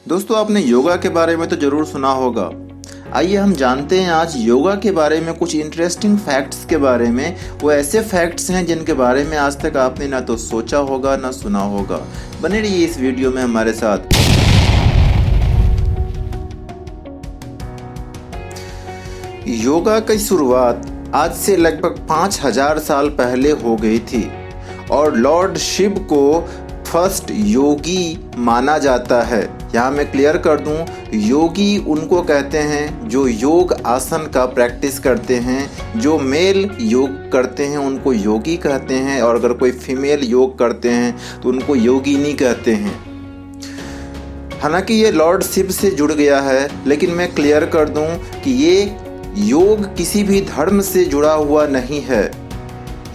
दोस्तों, आपने योगा के बारे में तो जरूर सुना होगा। आइए हम जानते हैं आज योगा के बारे में कुछ इंटरेस्टिंग फैक्ट्स के बारे में। वो ऐसे फैक्ट्स हैं जिनके बारे में आज तक आपने ना तो सोचा होगा ना सुना होगा। बने रहिए इस वीडियो में हमारे साथ। योगा की शुरुआत आज से लगभग 5000 साल पहले हो गई थी और लॉर्ड शिव को फर्स्ट योगी माना जाता है। यहाँ मैं क्लियर कर दूं, योगी उनको कहते हैं जो योग आसन का प्रैक्टिस करते हैं। जो मेल योग करते हैं उनको योगी कहते हैं, और अगर कोई फीमेल योग करते हैं तो उनको योगिनी कहते हैं। हालांकि ये लॉर्ड शिव से जुड़ गया है, लेकिन मैं क्लियर कर दूं कि ये योग किसी भी धर्म से जुड़ा हुआ नहीं है।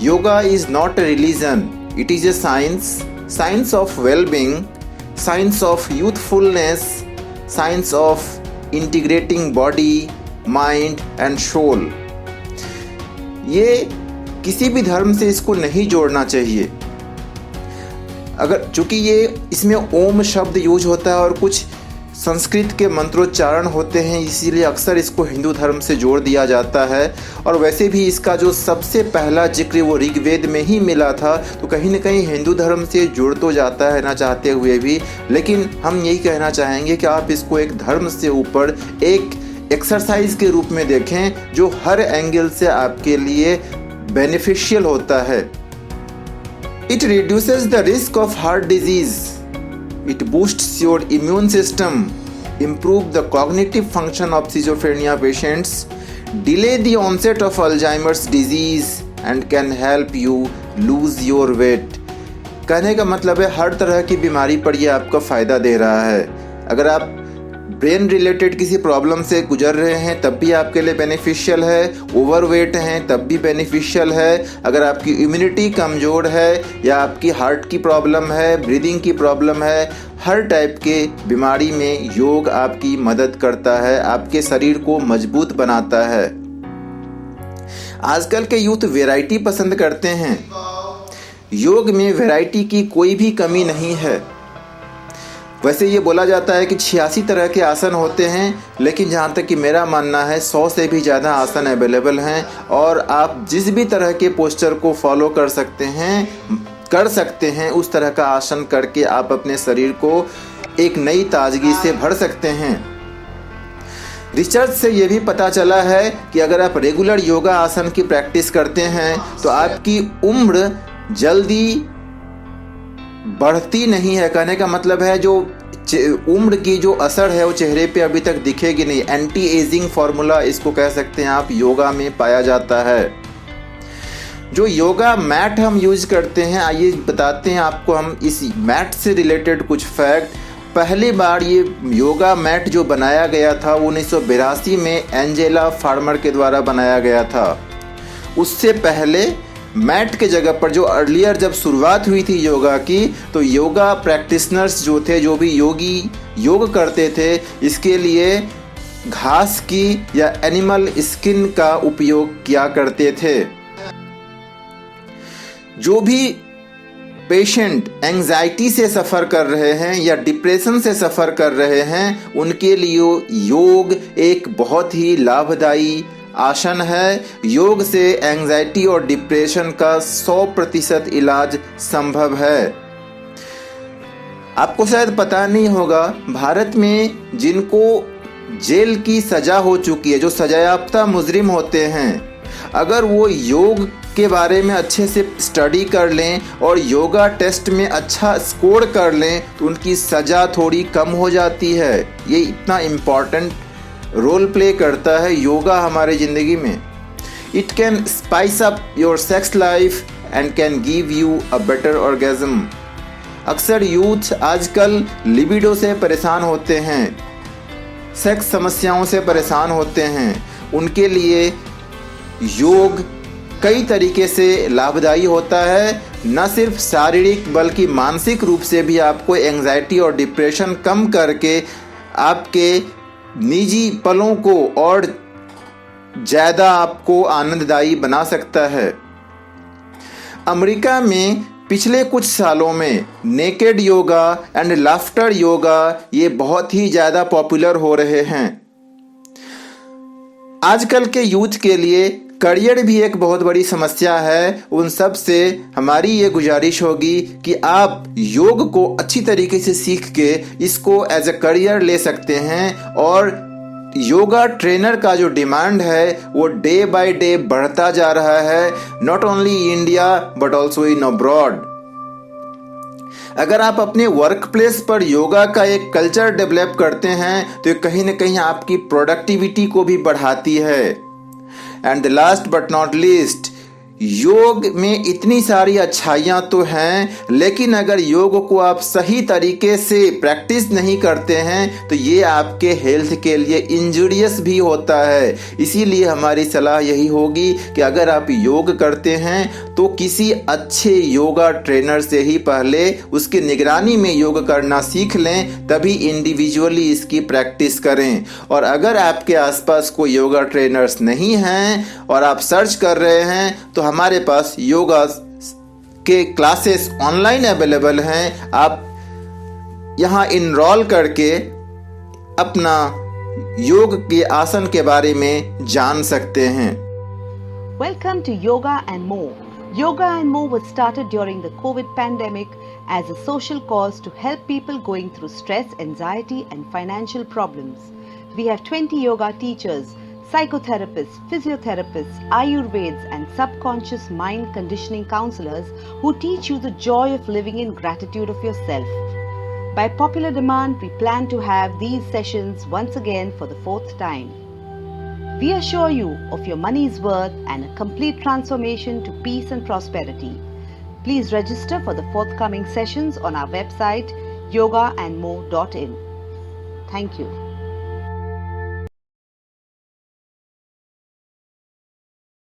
Yoga is not a religion, it is a science of wellbeing, science of youthfulness, science of integrating body, mind and soul. ये किसी भी धर्म से इसको नहीं जोड़ना चाहिए। चूंकि ये इसमें ओम शब्द यूज होता है और कुछ संस्कृत के मंत्रोच्चारण होते हैं, इसीलिए अक्सर इसको हिंदू धर्म से जोड़ दिया जाता है। और वैसे भी इसका जो सबसे पहला जिक्र वो ऋग्वेद में ही मिला था, तो कहीं ना कहीं हिंदू धर्म से जुड़ तो जाता है ना चाहते हुए भी। लेकिन हम यही कहना चाहेंगे कि आप इसको एक धर्म से ऊपर एक एक्सरसाइज के रूप में देखें जो हर एंगल से आपके लिए बेनिफिशियल होता है। It reduces the risk of heart disease, it boosts your immune system, improve the cognitive function of schizophrenia patients, delay the onset of Alzheimer's disease and can help you lose your weight। कहने का मतलब है हर तरह की बीमारी पर यह आपको फ़ायदा दे रहा है। अगर आप ब्रेन रिलेटेड किसी प्रॉब्लम से गुजर रहे हैं तब भी आपके लिए बेनिफिशियल है, ओवरवेट हैं तब भी बेनिफिशियल है, अगर आपकी इम्यूनिटी कमज़ोर है या आपकी हार्ट की प्रॉब्लम है, ब्रीदिंग की प्रॉब्लम है, हर टाइप के बीमारी में योग आपकी मदद करता है, आपके शरीर को मजबूत बनाता है। आजकल के यूथ वैरायटी पसंद करते हैं। योग में वैरायटी की कोई भी कमी नहीं है। वैसे ये बोला जाता है कि 86 तरह के आसन होते हैं, लेकिन जहाँ तक कि मेरा मानना है 100 से भी ज़्यादा आसन अवेलेबल हैं और आप जिस भी तरह के पोस्चर को फॉलो कर सकते हैं उस तरह का आसन करके आप अपने शरीर को एक नई ताजगी से भर सकते हैं। रिसर्च से ये भी पता चला है कि अगर आप रेगुलर योगा आसन की प्रैक्टिस करते हैं तो आपकी उम्र जल्दी बढ़ती नहीं है। कहने का मतलब है जो उम्र की जो असर है वो चेहरे पे अभी तक दिखेगी नहीं। एंटी एजिंग फार्मूला इसको कह सकते हैं आप, योगा में पाया जाता है। जो योगा मैट हम यूज करते हैं, आइए बताते हैं आपको हम इस मैट से रिलेटेड कुछ फैक्ट। पहली बार ये योगा मैट जो बनाया गया था 1982 में एंजेला फार्मर के द्वारा बनाया गया था। उससे पहले मैट के जगह पर जो अर्लियर जब शुरुआत हुई थी योगा की, तो योगा प्रैक्टिशनर्स जो थे, जो भी योगी योग करते थे, इसके लिए घास की या एनिमल स्किन का उपयोग किया करते थे। जो भी पेशेंट एंजाइटी से सफ़र कर रहे हैं या डिप्रेशन से सफ़र कर रहे हैं, उनके लिए योग एक बहुत ही लाभदायी आसन है। योग से एंजाइटी और डिप्रेशन का 100% इलाज संभव है। आपको शायद पता नहीं होगा, भारत में जिनको जेल की सजा हो चुकी है, जो सजायाफ्ता मुजरिम होते हैं, अगर वो योग के बारे में अच्छे से स्टडी कर लें और योगा टेस्ट में अच्छा स्कोर कर लें तो उनकी सज़ा थोड़ी कम हो जाती है। ये इतना इम्पॉर्टेंट रोल प्ले करता है योगा हमारे ज़िंदगी में। It can spice up your sex life and can give you a better orgasm. अक्सर यूथ आजकल लिबिडो से परेशान होते हैं, सेक्स समस्याओं से परेशान होते हैं। उनके लिए योग कई तरीके से लाभदायी होता है। न सिर्फ शारीरिक बल्कि मानसिक रूप से भी आपको एंजाइटी और डिप्रेशन कम करके आपके निजी पलों को और ज़्यादा आपको आनंददायी बना सकता है। अमेरिका में पिछले कुछ सालों में naked yoga and laughter yoga ये बहुत ही ज़्यादा पॉपुलर हो रहे हैं। आजकल के यूथ के लिए करियर भी एक बहुत बड़ी समस्या है। उन सब से हमारी ये गुजारिश होगी कि आप योग को अच्छी तरीके से सीख के इसको एज अ करियर ले सकते हैं। और योगा ट्रेनर का जो डिमांड है वो डे बाय डे बढ़ता जा रहा है, not only India but also in abroad. अगर आप अपने वर्क प्लेस पर योगा का एक कल्चर डेवलप करते हैं तो कहीं ना कहीं आपकी प्रोडक्टिविटी को भी बढ़ाती है। And the last but not least, योग में इतनी सारी अच्छाइयाँ तो हैं, लेकिन अगर योग को आप सही तरीके से प्रैक्टिस नहीं करते हैं तो ये आपके हेल्थ के लिए इंजूरियस भी होता है। इसीलिए हमारी सलाह यही होगी कि अगर आप योग करते हैं तो किसी अच्छे योगा ट्रेनर से ही पहले उसकी निगरानी में योग करना सीख लें, तभी इंडिविजुअली इसकी प्रैक्टिस करें। और अगर आपके आसपास कोई योगा ट्रेनर्स नहीं हैं और आप सर्च कर रहे हैं तो हमारे पास योगा के क्लासेस ऑनलाइन अवेलेबल हैं। आप यहाँ इनरोल करके अपना योग के आसन के बारे में जान सकते हैं। Welcome to Yoga and More. Yoga and More was started during the COVID pandemic as a social cause to help people going through stress, anxiety and financial problems. We have 20 yoga teachers, psychotherapists, physiotherapists, Ayurveds and subconscious mind conditioning counselors who teach you the joy of living in gratitude of yourself. By popular demand, we plan to have these sessions once again for the 4th time. We assure you of your money's worth and a complete transformation to peace and prosperity. Please register for the forthcoming sessions on our website yogaandmore.in. Thank you.